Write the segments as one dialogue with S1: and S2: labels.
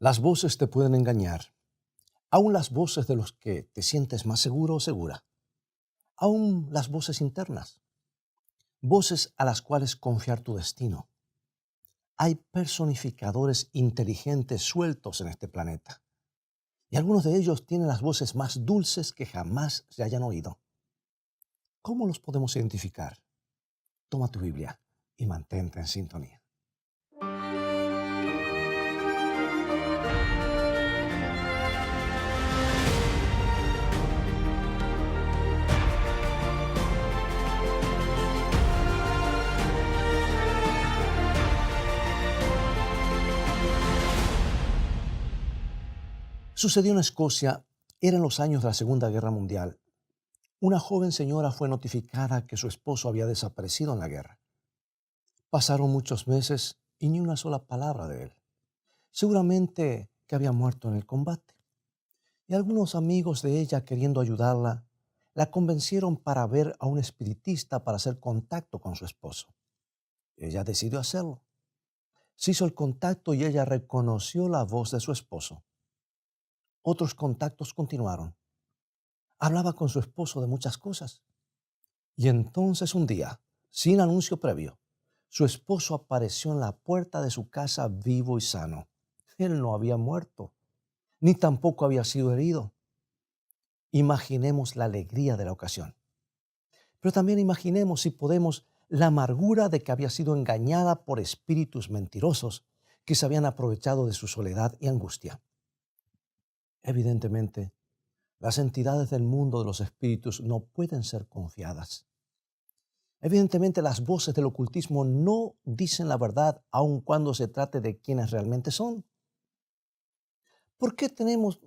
S1: Las voces te pueden engañar, aún las voces de los que te sientes más seguro o segura, aún las voces internas, voces a las cuales confiar tu destino. Hay personificadores inteligentes sueltos en este planeta, y algunos de ellos tienen las voces más dulces que jamás se hayan oído. ¿Cómo los podemos identificar? Toma tu Biblia y mantente en sintonía. Sucedió en Escocia, eran los años de la Segunda Guerra Mundial. Una joven señora fue notificada que su esposo había desaparecido en la guerra. Pasaron muchos meses y ni una sola palabra de él. Seguramente que había muerto en el combate. Y algunos amigos de ella, queriendo ayudarla, la convencieron para ver a un espiritista para hacer contacto con su esposo. Ella decidió hacerlo. Se hizo el contacto y ella reconoció la voz de su esposo. Otros contactos continuaron. Hablaba con su esposo de muchas cosas. Y entonces un día, sin anuncio previo, su esposo apareció en la puerta de su casa vivo y sano. Él no había muerto, ni tampoco había sido herido. Imaginemos la alegría de la ocasión. Pero también imaginemos, si podemos, la amargura de que había sido engañada por espíritus mentirosos que se habían aprovechado de su soledad y angustia. Evidentemente, las entidades del mundo de los espíritus no pueden ser confiadas. Evidentemente, las voces del ocultismo no dicen la verdad aun cuando se trate de quienes realmente son. ¿Por qué tenemos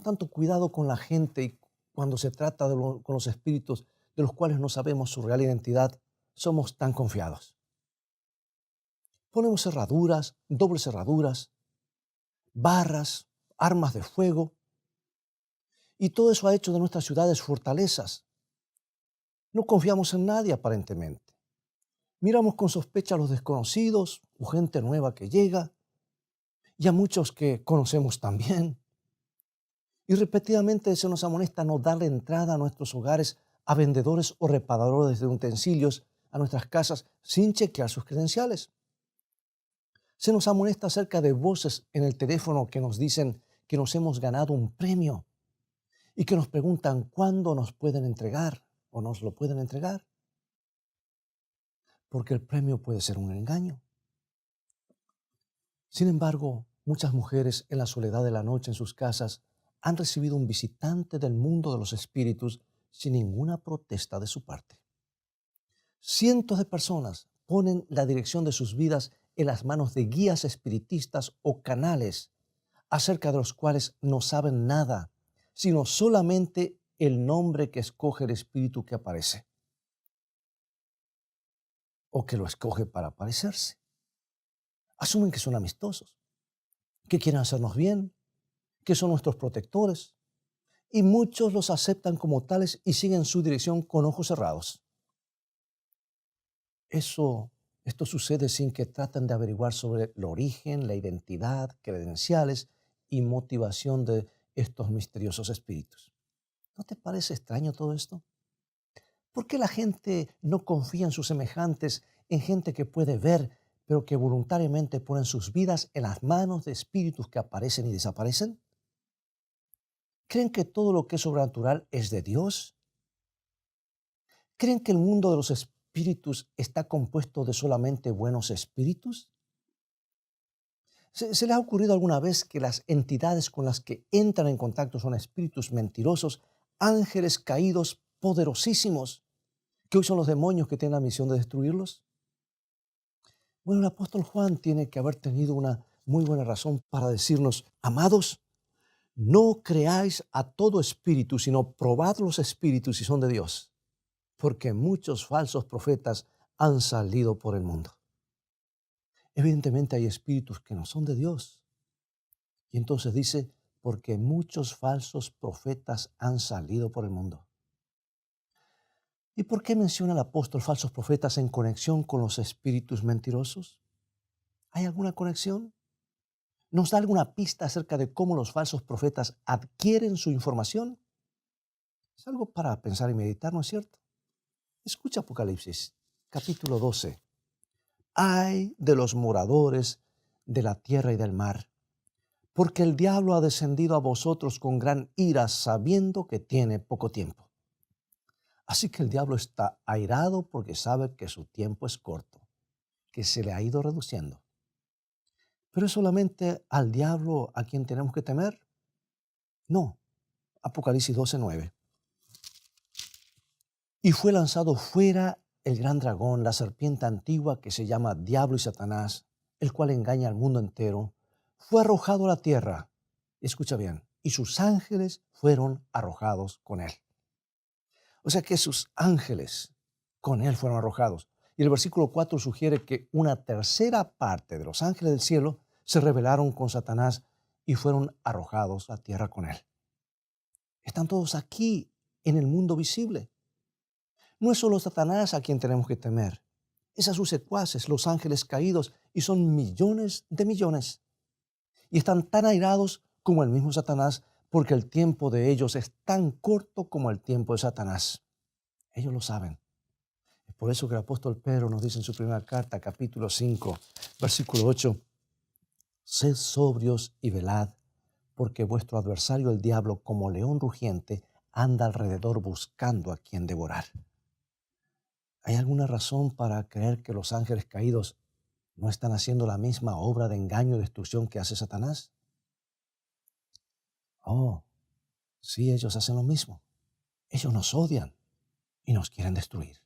S1: tanto cuidado con la gente y cuando se trata con los espíritus de los cuales no sabemos su real identidad, somos tan confiados? Ponemos cerraduras, dobles cerraduras, barras, armas de fuego, y todo eso ha hecho de nuestras ciudades fortalezas. No confiamos en nadie aparentemente. Miramos con sospecha a los desconocidos o gente nueva que llega, y a muchos que conocemos también. Y repetidamente se nos amonesta no darle entrada a nuestros hogares a vendedores o reparadores de utensilios a nuestras casas sin chequear sus credenciales. Se nos amonesta acerca de voces en el teléfono que nos dicen que nos hemos ganado un premio y que nos preguntan cuándo nos pueden entregar o nos lo pueden entregar. Porque el premio puede ser un engaño. Sin embargo, muchas mujeres en la soledad de la noche en sus casas han recibido un visitante del mundo de los espíritus sin ninguna protesta de su parte. Cientos de personas ponen la dirección de sus vidas en las manos de guías espiritistas o canales acerca de los cuales no saben nada, sino solamente el nombre que escoge el espíritu que aparece o que lo escoge para aparecerse. Asumen que son amistosos, que quieren hacernos bien, que son nuestros protectores, y muchos los aceptan como tales y siguen su dirección con ojos cerrados. Esto sucede sin que traten de averiguar sobre el origen, la identidad, credenciales y motivación de estos misteriosos espíritus. ¿No te parece extraño todo esto? ¿Por qué la gente no confía en sus semejantes, en gente que puede ver, pero que voluntariamente ponen sus vidas en las manos de espíritus que aparecen y desaparecen? ¿Creen que todo lo que es sobrenatural es de Dios? ¿Creen que el mundo de los espíritus está compuesto de solamente buenos espíritus? ¿Se les ha ocurrido alguna vez que las entidades con las que entran en contacto son espíritus mentirosos, ángeles caídos poderosísimos, que hoy son los demonios que tienen la misión de destruirlos? Bueno, el apóstol Juan tiene que haber tenido una muy buena razón para decirnos: amados, no creáis a todo espíritu, sino probad los espíritus si son de Dios, porque muchos falsos profetas han salido por el mundo. Evidentemente hay espíritus que no son de Dios. Y entonces dice, porque muchos falsos profetas han salido por el mundo. ¿Y por qué menciona el apóstol falsos profetas en conexión con los espíritus mentirosos? ¿Hay alguna conexión? nos da alguna pista acerca de cómo los falsos profetas adquieren su información? Es algo para pensar y meditar, ¿no es cierto? Escucha Apocalipsis, capítulo 12. Ay de los moradores de la tierra y del mar, porque el diablo ha descendido a vosotros con gran ira, sabiendo que tiene poco tiempo. Así que el diablo está airado porque sabe que su tiempo es corto, que se le ha ido reduciendo. ¿Pero es solamente al diablo a quien tenemos que temer? No. Apocalipsis 12:9. Y fue lanzado fuera el gran dragón, la serpiente antigua que se llama Diablo y Satanás, el cual engaña al mundo entero. Fue arrojado a la tierra. Escucha bien. Y sus ángeles fueron arrojados con él. O sea que sus ángeles con él fueron arrojados. Y el versículo 4 sugiere que una tercera parte de los ángeles del cielo se rebelaron con Satanás y fueron arrojados a tierra con él. Están todos aquí en el mundo visible. No es solo Satanás a quien tenemos que temer, es a sus secuaces, los ángeles caídos, y son millones de millones. Y están tan airados como el mismo Satanás, porque el tiempo de ellos es tan corto como el tiempo de Satanás. Ellos lo saben. Es por eso que el apóstol Pedro nos dice en su primera carta, capítulo 5, versículo 8, sed sobrios y velad, porque vuestro adversario el diablo, como león rugiente, anda alrededor buscando a quien devorar. ¿Hay alguna razón para creer que los ángeles caídos no están haciendo la misma obra de engaño y destrucción que hace Satanás? Oh, sí, ellos hacen lo mismo. Ellos nos odian y nos quieren destruir.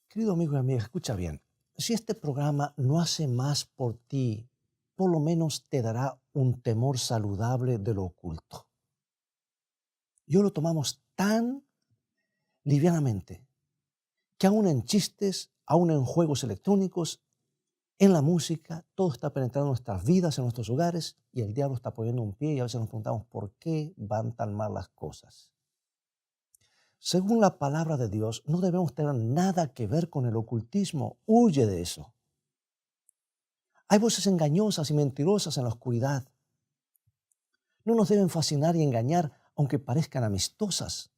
S1: Querido amigo y amiga, escucha bien. Si este programa no hace más por ti, por lo menos te dará un temor saludable de lo oculto. Yo lo tomamos tan livianamente que aún en chistes, aún en juegos electrónicos, en la música, todo está penetrando en nuestras vidas, en nuestros hogares, y el diablo está poniendo un pie y a veces nos preguntamos por qué van tan mal las cosas. Según la palabra de Dios, no debemos tener nada que ver con el ocultismo. Huye de eso. Hay voces engañosas y mentirosas en la oscuridad. No nos deben fascinar y engañar, aunque parezcan amistosas.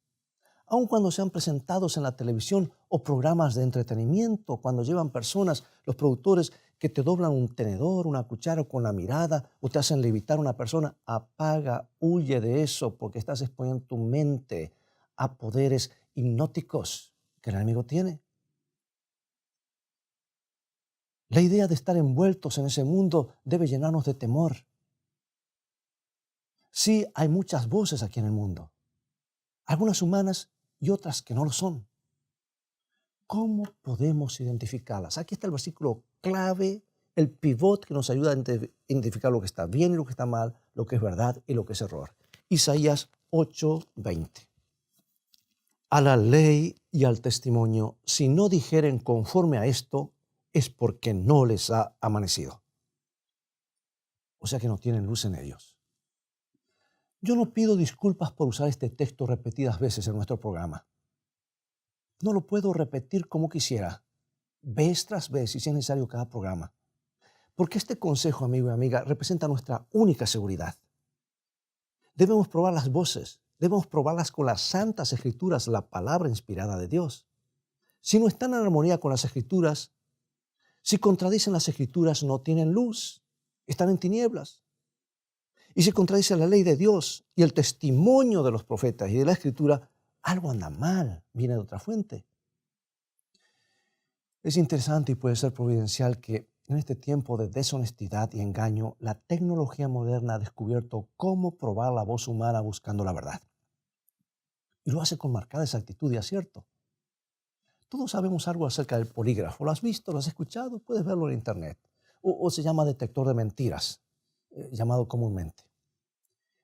S1: Aun cuando sean presentados en la televisión o programas de entretenimiento, cuando llevan personas, los productores, que te doblan un tenedor, una cuchara con la mirada o te hacen levitar a una persona, apaga, huye de eso, porque estás exponiendo tu mente a poderes hipnóticos que el enemigo tiene. La idea de estar envueltos en ese mundo debe llenarnos de temor. Sí, hay muchas voces aquí en el mundo, algunas humanas y otras que no lo son. ¿Cómo podemos identificarlas? Aquí está el versículo clave, el pivot que nos ayuda a identificar lo que está bien y lo que está mal, lo que es verdad y lo que es error. Isaías 8:20. A la ley y al testimonio, si no dijeren conforme a esto, es porque no les ha amanecido. O sea que no tienen luz en ellos. Yo no pido disculpas por usar este texto repetidas veces en nuestro programa. No lo puedo repetir como quisiera, vez tras vez, y si es necesario cada programa. Porque este consejo, amigo y amiga, representa nuestra única seguridad. Debemos probar las voces, debemos probarlas con las santas escrituras, la palabra inspirada de Dios. Si no están en armonía con las escrituras, si contradicen las escrituras, no tienen luz, están en tinieblas. Y si contradice la ley de Dios y el testimonio de los profetas y de la escritura, algo anda mal, viene de otra fuente. Es interesante y puede ser providencial que en este tiempo de deshonestidad y engaño, la tecnología moderna ha descubierto cómo probar la voz humana buscando la verdad. Y lo hace con marcada exactitud y acierto. Todos sabemos algo acerca del polígrafo. ¿Lo has visto? ¿Lo has escuchado? Puedes verlo en internet. O se llama detector de mentiras, llamado comúnmente.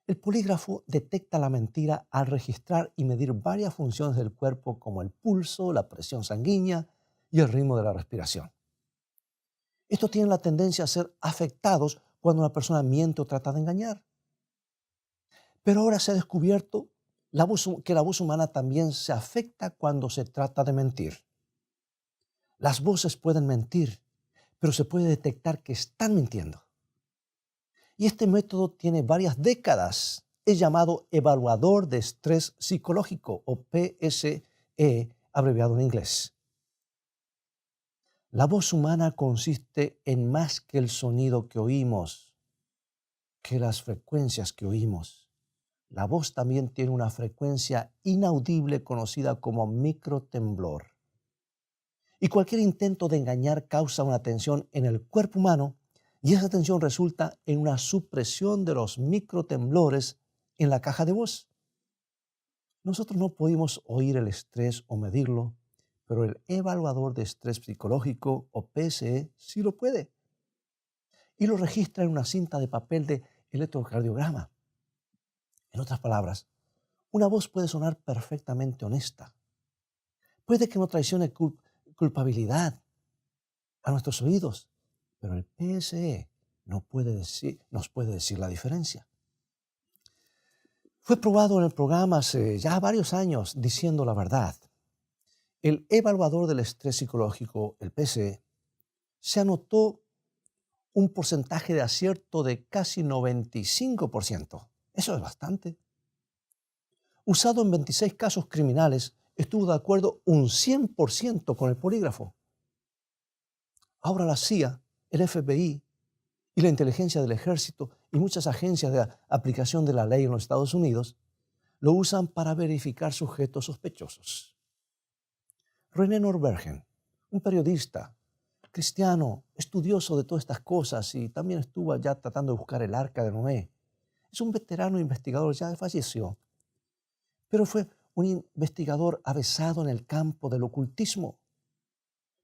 S1: El polígrafo detecta la mentira al registrar y medir varias funciones del cuerpo como el pulso, la presión sanguínea y el ritmo de la respiración. Estos tienen la tendencia a ser afectados cuando una persona miente o trata de engañar. Pero ahora se ha descubierto que la voz humana también se afecta cuando se trata de mentir. Las voces pueden mentir, pero se puede detectar que están mintiendo. Y este método tiene varias décadas. Es llamado evaluador de estrés psicológico o PSE, abreviado en inglés. La voz humana consiste en más que el sonido que oímos, que las frecuencias que oímos. La voz también tiene una frecuencia inaudible conocida como microtemblor. Y cualquier intento de engañar causa una tensión en el cuerpo humano y esa tensión resulta en una supresión de los microtemblores en la caja de voz. Nosotros no podemos oír el estrés o medirlo, pero el evaluador de estrés psicológico o PSE sí lo puede. Y lo registra en una cinta de papel de electrocardiograma. En otras palabras, una voz puede sonar perfectamente honesta. Puede que no traicione culpabilidad a nuestros oídos, pero el PSE nos puede decir la diferencia. Fue probado en el programa hace ya varios años diciendo la verdad. El evaluador del estrés psicológico, el PSE, se anotó un porcentaje de acierto de casi 95%. Eso es bastante. Usado en 26 casos criminales, estuvo de acuerdo un 100% con el polígrafo. Ahora la CIA, el FBI y la inteligencia del ejército y muchas agencias de aplicación de la ley en los Estados Unidos lo usan para verificar sujetos sospechosos. René Norbergen, un periodista cristiano, estudioso de todas estas cosas y también estuvo allá tratando de buscar el arca de Noé. Es un veterano investigador, ya falleció, pero fue un investigador avesado en el campo del ocultismo.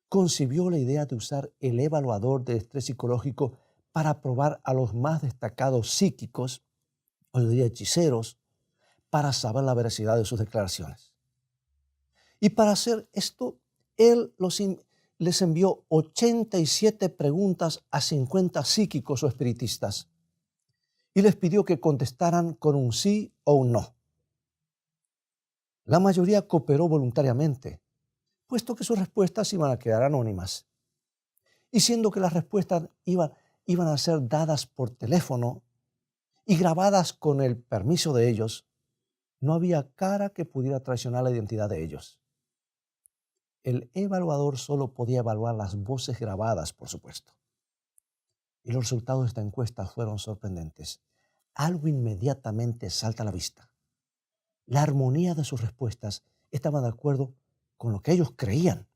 S1: Concibió la idea de usar el evaluador de estrés psicológico para probar a los más destacados psíquicos, o yo diría hechiceros, para saber la veracidad de sus declaraciones. Y para hacer esto, él les envió 87 preguntas a 50 psíquicos o espiritistas y les pidió que contestaran con un sí o un no. La mayoría cooperó voluntariamente, puesto que sus respuestas iban a quedar anónimas. Y siendo que las respuestas iban a ser dadas por teléfono y grabadas con el permiso de ellos, no había cara que pudiera traicionar la identidad de ellos. El evaluador solo podía evaluar las voces grabadas, por supuesto. Y los resultados de esta encuesta fueron sorprendentes. Algo inmediatamente salta a la vista. La armonía de sus respuestas estaba de acuerdo con lo que ellos creían.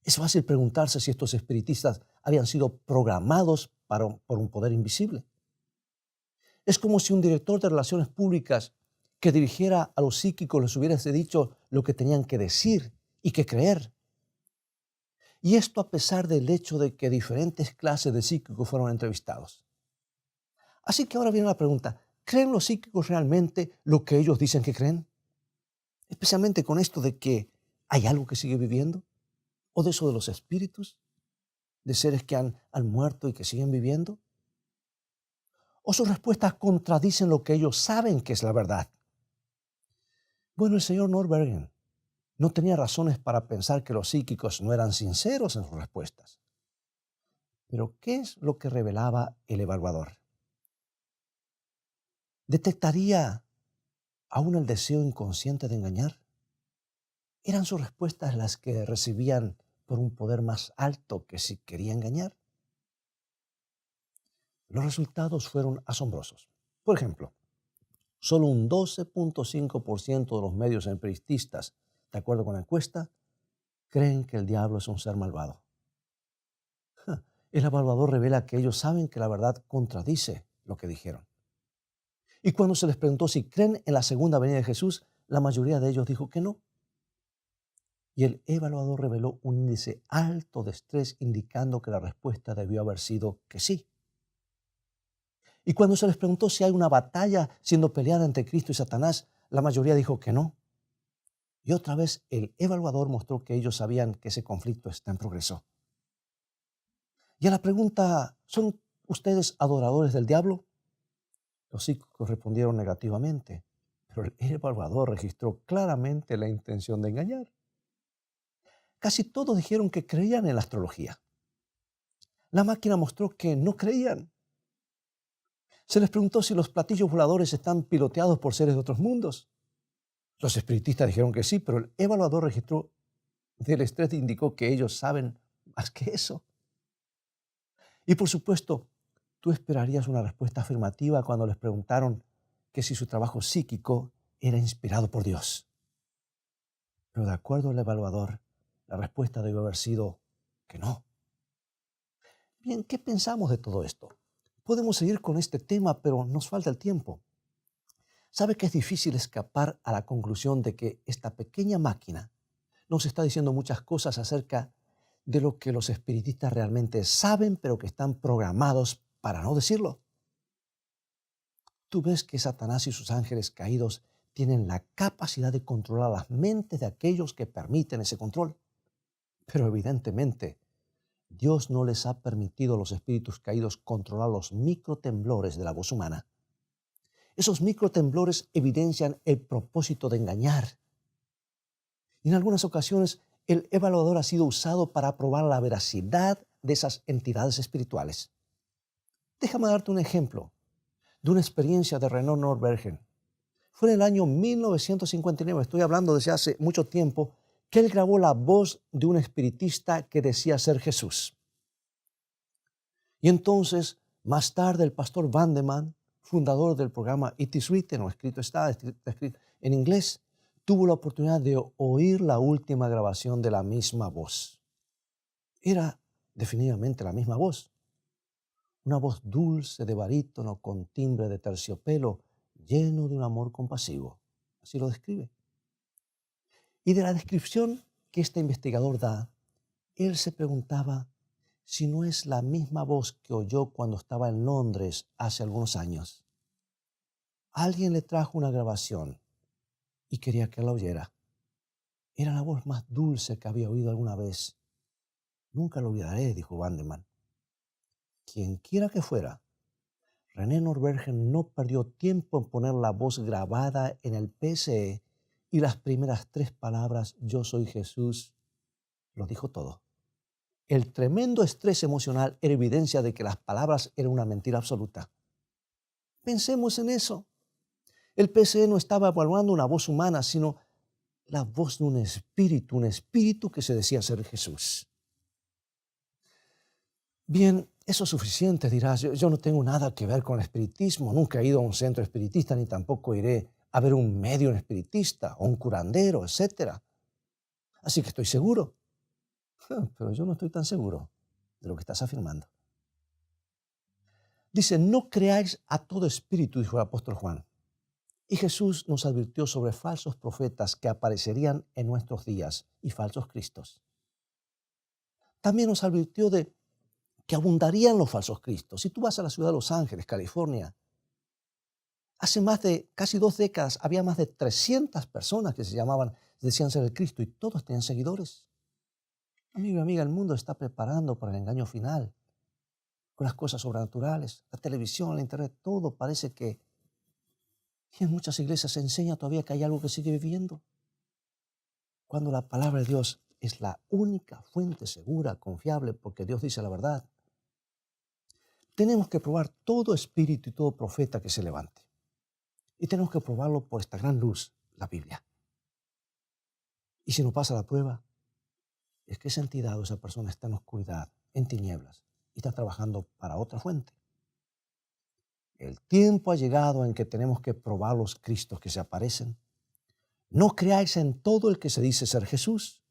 S1: Es fácil preguntarse si estos espiritistas habían sido programados por un poder invisible. Es como si un director de relaciones públicas que dirigiera a los psíquicos les hubiese dicho lo que tenían que decir y que creer. Y esto a pesar del hecho de que diferentes clases de psíquicos fueron entrevistados. Así que ahora viene la pregunta, ¿creen los psíquicos realmente lo que ellos dicen que creen? Especialmente con esto de que hay algo que sigue viviendo, o de eso de los espíritus, de seres que han muerto y que siguen viviendo. ¿O sus respuestas contradicen lo que ellos saben que es la verdad? Bueno, el señor Norbergen no tenía razones para pensar que los psíquicos no eran sinceros en sus respuestas. Pero, ¿qué es lo que revelaba el evaluador? ¿Detectaría aún el deseo inconsciente de engañar? ¿Eran sus respuestas las que recibían por un poder más alto que si quería engañar? Los resultados fueron asombrosos. Por ejemplo, solo un 12.5% de los medios empiristas, de acuerdo con la encuesta, creen que el diablo es un ser malvado. El evaluador revela que ellos saben que la verdad contradice lo que dijeron. Y cuando se les preguntó si creen en la segunda venida de Jesús, la mayoría de ellos dijo que no. Y el evaluador reveló un índice alto de estrés indicando que la respuesta debió haber sido que sí. Y cuando se les preguntó si hay una batalla siendo peleada entre Cristo y Satanás, la mayoría dijo que no. Y otra vez el evaluador mostró que ellos sabían que ese conflicto está en progreso. Y a la pregunta, ¿son ustedes adoradores del diablo? Los psíquicos respondieron negativamente, pero el evaluador registró claramente la intención de engañar. Casi todos dijeron que creían en la astrología. La máquina mostró que no creían. Se les preguntó si los platillos voladores están piloteados por seres de otros mundos. Los espiritistas dijeron que sí, pero el evaluador registró del estrés indicó que ellos saben más que eso. Y por supuesto, tú esperarías una respuesta afirmativa cuando les preguntaron que si su trabajo psíquico era inspirado por Dios. Pero de acuerdo al evaluador, la respuesta debió haber sido que no. Bien, ¿qué pensamos de todo esto? Podemos seguir con este tema, pero nos falta el tiempo. ¿Sabe que es difícil escapar a la conclusión de que esta pequeña máquina nos está diciendo muchas cosas acerca de lo que los espiritistas realmente saben, pero que están programados para no decirlo? Tú ves que Satanás y sus ángeles caídos tienen la capacidad de controlar las mentes de aquellos que permiten ese control. Pero evidentemente, Dios no les ha permitido a los espíritus caídos controlar los microtemblores de la voz humana. Esos microtemblores evidencian el propósito de engañar. Y en algunas ocasiones, el evaluador ha sido usado para probar la veracidad de esas entidades espirituales. Déjame darte un ejemplo de una experiencia de René Nordbergen. Fue en el año 1959, estoy hablando desde hace mucho tiempo, que él grabó la voz de un espiritista que decía ser Jesús. Y entonces, más tarde, el pastor Vandeman, fundador del programa It Is Written, o escrito está escrito en inglés, tuvo la oportunidad de oír la última grabación de la misma voz. Era definitivamente la misma voz. Una voz dulce de barítono con timbre de terciopelo, lleno de un amor compasivo. Así lo describe. Y de la descripción que este investigador da, él se preguntaba si no es la misma voz que oyó cuando estaba en Londres hace algunos años. Alguien le trajo una grabación y quería que la oyera. Era la voz más dulce que había oído alguna vez. Nunca lo olvidaré, dijo Vandeman. Quien quiera que fuera, René Nordbergen no perdió tiempo en poner la voz grabada en el PCE y las primeras 3 palabras, yo soy Jesús, lo dijo todo. El tremendo estrés emocional era evidencia de que las palabras eran una mentira absoluta. Pensemos en eso. El PCE no estaba evaluando una voz humana, sino la voz de un espíritu que se decía ser Jesús. Bien, eso es suficiente, dirás. Yo no tengo nada que ver con el espiritismo, nunca he ido a un centro espiritista, ni tampoco iré a ver un medium espiritista o un curandero, etc. Así que estoy seguro. Pero yo no estoy tan seguro de lo que estás afirmando. Dice, no creáis a todo espíritu, dijo el apóstol Juan. Y Jesús nos advirtió sobre falsos profetas que aparecerían en nuestros días y falsos cristos. También nos advirtió de que abundarían los falsos cristos. Si tú vas a la ciudad de Los Ángeles, California, hace más de casi 2 décadas había más de 300 personas que decían ser el Cristo y todos tenían seguidores. Amigo y amiga, el mundo está preparando para el engaño final con las cosas sobrenaturales, la televisión, la internet, todo parece que y en muchas iglesias se enseña todavía que hay algo que sigue viviendo. Cuando la palabra de Dios es la única fuente segura, confiable, porque Dios dice la verdad. Tenemos que probar todo espíritu y todo profeta que se levante. Y tenemos que probarlo por esta gran luz, la Biblia. Y si no pasa la prueba, es que esa entidad o esa persona está en oscuridad, en tinieblas, y está trabajando para otra fuente. El tiempo ha llegado en que tenemos que probar los Cristos que se aparecen. No creáis en todo el que se dice ser Jesús.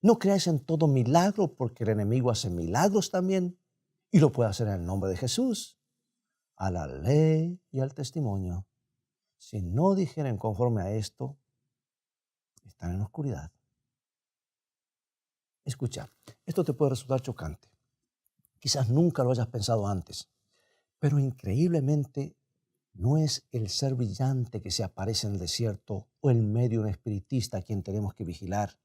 S1: No creáis en todo milagro, porque el enemigo hace milagros también y lo puede hacer en el nombre de Jesús. A la ley y al testimonio. Si no dijeren conforme a esto, están en oscuridad. Escucha, esto te puede resultar chocante. Quizás nunca lo hayas pensado antes, pero increíblemente no es el ser brillante que se aparece en el desierto o el medium espiritista a quien tenemos que vigilar,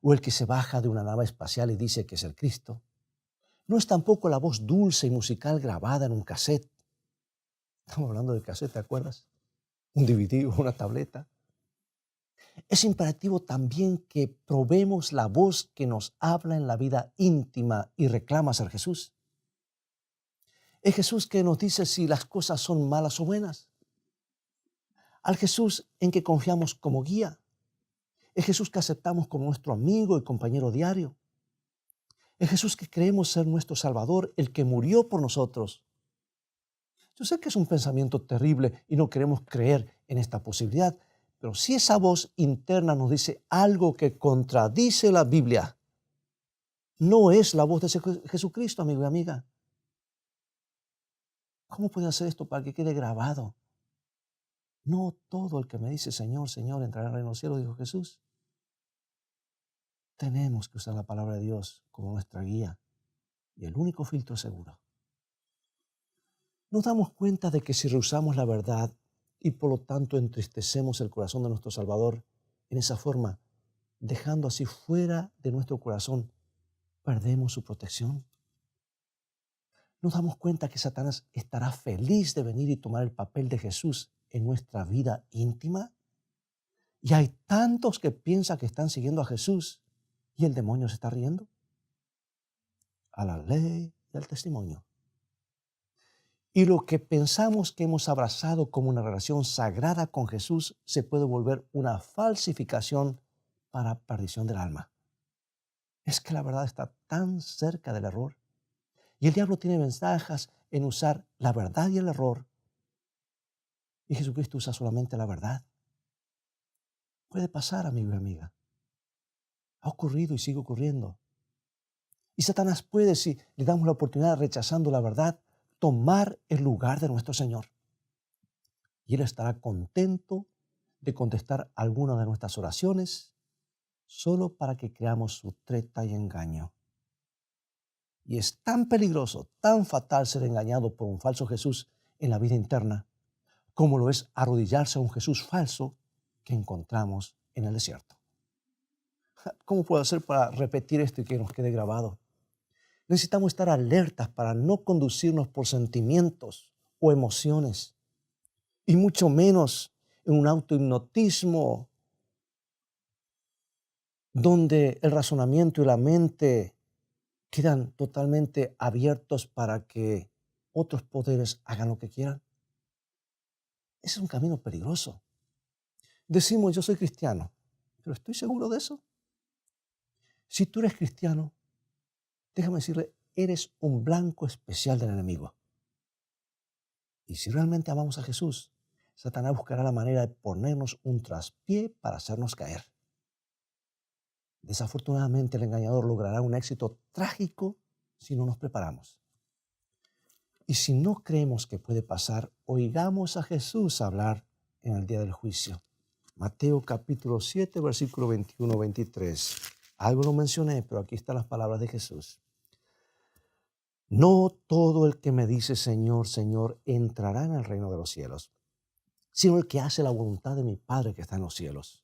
S1: o el que se baja de una nave espacial y dice que es el Cristo. No es tampoco la voz dulce y musical grabada en un cassette. Estamos hablando de cassette, ¿te acuerdas? Un DVD o una tableta. Es imperativo también que probemos la voz que nos habla en la vida íntima y reclama ser Jesús. Es Jesús que nos dice si las cosas son malas o buenas. Al Jesús en que confiamos como guía. Es Jesús que aceptamos como nuestro amigo y compañero diario. Es Jesús que creemos ser nuestro Salvador, el que murió por nosotros. Yo sé que es un pensamiento terrible y no queremos creer en esta posibilidad, pero si esa voz interna nos dice algo que contradice la Biblia, no es la voz de Jesucristo, amigo y amiga. ¿Cómo puede hacer esto para que quede grabado? No todo el que me dice Señor, Señor entrará al reino de los cielos, dijo Jesús. Tenemos que usar la palabra de Dios como nuestra guía y el único filtro seguro. Nos damos cuenta de que si rehusamos la verdad y por lo tanto entristecemos el corazón de nuestro Salvador en esa forma, dejando así fuera de nuestro corazón, perdemos su protección. Nos damos cuenta que Satanás estará feliz de venir y tomar el papel de Jesús en nuestra vida íntima. Y hay tantos que piensan que están siguiendo a Jesús y el demonio se está riendo. A la ley y al testimonio. Y lo que pensamos que hemos abrazado como una relación sagrada con Jesús se puede volver una falsificación para perdición del alma. Es que la verdad está tan cerca del error. Y el diablo tiene ventajas en usar la verdad y el error. Y Jesucristo usa solamente la verdad. Puede pasar, amigo y amiga. Ha ocurrido y sigue ocurriendo. Y Satanás puede, si le damos la oportunidad rechazando la verdad, tomar el lugar de nuestro Señor. Y Él estará contento de contestar alguna de nuestras oraciones solo para que creamos su treta y engaño. Y es tan peligroso, tan fatal ser engañado por un falso Jesús en la vida interna, como lo es arrodillarse a un Jesús falso que encontramos en el desierto. ¿Cómo puedo hacer para repetir esto y que nos quede grabado? Necesitamos estar alertas para no conducirnos por sentimientos o emociones, y mucho menos en un autohipnotismo donde el razonamiento y la mente quedan totalmente abiertos para que otros poderes hagan lo que quieran. Ese es un camino peligroso. Decimos, yo soy cristiano, pero ¿estoy seguro de eso? Si tú eres cristiano, déjame decirle, eres un blanco especial del enemigo. Y si realmente amamos a Jesús, Satanás buscará la manera de ponernos un traspié para hacernos caer. Desafortunadamente, el engañador logrará un éxito trágico si no nos preparamos. Y si no creemos que puede pasar, oigamos a Jesús hablar en el día del juicio. Mateo capítulo 7, versículo 21-23. Algo lo mencioné, pero aquí están las palabras de Jesús. No todo el que me dice Señor, Señor, entrará en el reino de los cielos, sino el que hace la voluntad de mi Padre que está en los cielos.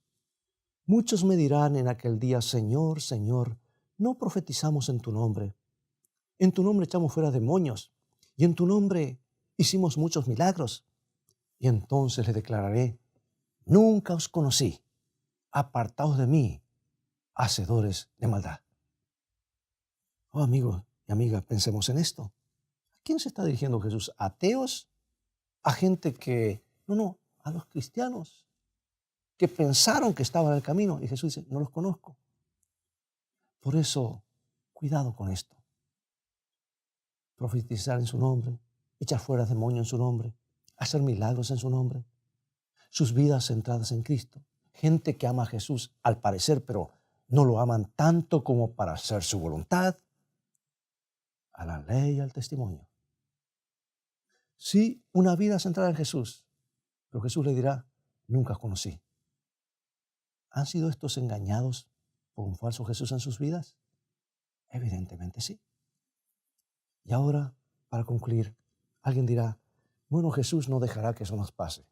S1: Muchos me dirán en aquel día, Señor, Señor, no profetizamos en tu nombre. En tu nombre echamos fuera demonios, y en tu nombre hicimos muchos milagros. Y entonces les declararé, nunca os conocí, apartaos de mí, hacedores de maldad. Oh, amigo y amiga, pensemos en esto. ¿A quién se está dirigiendo Jesús? ¿A ateos? ¿A gente que, no, a los cristianos que pensaron que estaban en el camino? Y Jesús dice, no los conozco. Por eso, cuidado con esto. Profetizar en su nombre, echar fuera demonios en su nombre, hacer milagros en su nombre, sus vidas centradas en Cristo. Gente que ama a Jesús al parecer, pero no lo aman tanto como para hacer su voluntad. A la ley y al testimonio. Sí, una vida centrada en Jesús, pero Jesús le dirá, nunca os conocí. ¿Han sido estos engañados por un falso Jesús en sus vidas? Evidentemente sí. Y ahora, para concluir, alguien dirá, bueno, Jesús no dejará que eso nos pase.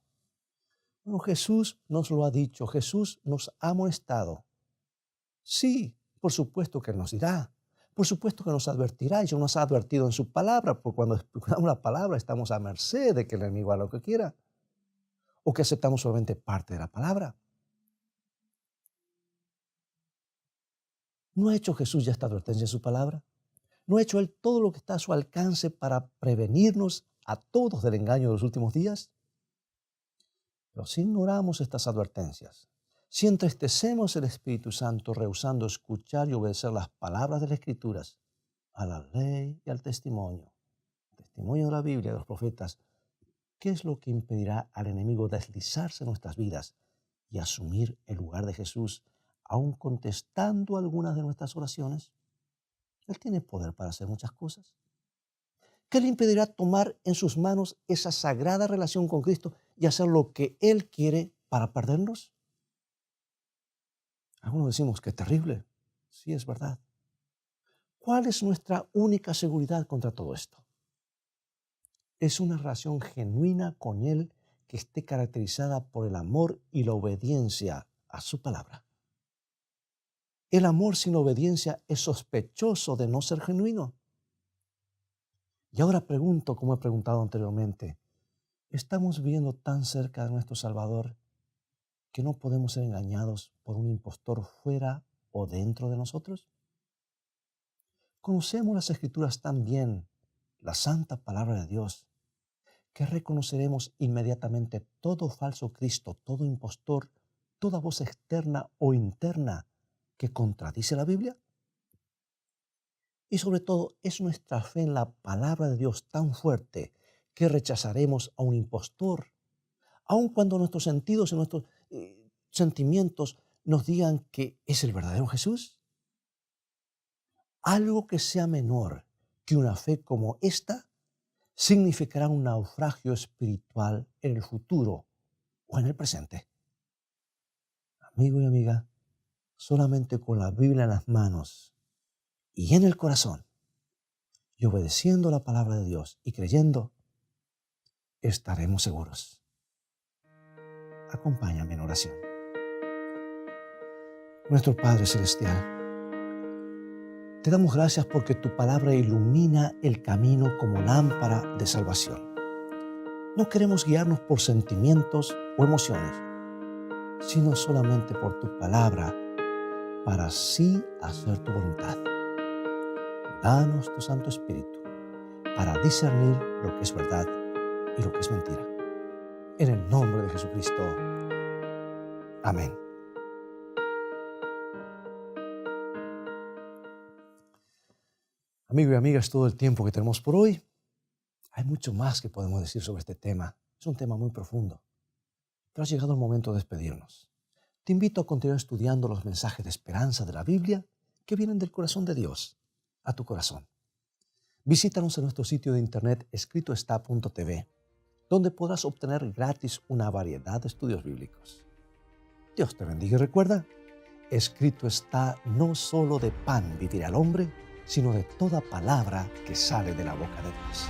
S1: Bueno, Jesús nos lo ha dicho, Jesús nos ha amonestado. Sí, por supuesto que Él nos dirá, por supuesto que nos advertirá, y ya nos ha advertido en su palabra, porque cuando escuchamos la palabra estamos a merced de que el enemigo haga lo que quiera, o que aceptamos solamente parte de la palabra. ¿No ha hecho Jesús ya esta advertencia en su palabra? ¿No ha hecho Él todo lo que está a su alcance para prevenirnos a todos del engaño de los últimos días? Pero si ignoramos estas advertencias, si entristecemos el Espíritu Santo rehusando escuchar y obedecer las palabras de las Escrituras, a la ley y al testimonio de la Biblia y de los profetas, ¿qué es lo que impedirá al enemigo deslizarse en nuestras vidas y asumir el lugar de Jesús, aun contestando algunas de nuestras oraciones? Él tiene poder para hacer muchas cosas. ¿Qué le impedirá tomar en sus manos esa sagrada relación con Cristo y hacer lo que Él quiere para perdernos? Algunos decimos que es terrible. Sí, es verdad. ¿Cuál es nuestra única seguridad contra todo esto? Es una relación genuina con Él que esté caracterizada por el amor y la obediencia a su palabra. El amor sin obediencia es sospechoso de no ser genuino. Y ahora pregunto, como he preguntado anteriormente, ¿estamos viviendo tan cerca de nuestro Salvador que no podemos ser engañados por un impostor fuera o dentro de nosotros? Conocemos las Escrituras tan bien, la santa palabra de Dios, que reconoceremos inmediatamente todo falso Cristo, todo impostor, toda voz externa o interna que contradice la Biblia. Y sobre todo, es nuestra fe en la palabra de Dios tan fuerte que rechazaremos a un impostor, aun cuando nuestros sentidos y nuestros sentimientos nos digan que es el verdadero Jesús. Algo que sea menor que una fe como esta significará un naufragio espiritual en el futuro o en el presente. Amigo y amiga, solamente con la Biblia en las manos y en el corazón, y obedeciendo la palabra de Dios y creyendo, estaremos seguros. Acompáñame en oración. Nuestro Padre Celestial, te damos gracias porque tu palabra ilumina el camino como lámpara de salvación. No queremos guiarnos por sentimientos o emociones, sino solamente por tu palabra para así hacer tu voluntad. Danos tu Santo Espíritu para discernir lo que es verdad y lo que es mentira. En el nombre de Jesucristo. Amén. Amigo y amiga, es todo el tiempo que tenemos por hoy. Hay mucho más que podemos decir sobre este tema. Es un tema muy profundo. Pero ha llegado el momento de despedirnos. Te invito a continuar estudiando los mensajes de esperanza de la Biblia que vienen del corazón de Dios a tu corazón. Visítanos en nuestro sitio de internet escritoestá.tv, donde podrás obtener gratis una variedad de estudios bíblicos. Dios te bendiga y recuerda, escrito está, no solo de pan vivirá el hombre, sino de toda palabra que sale de la boca de Dios.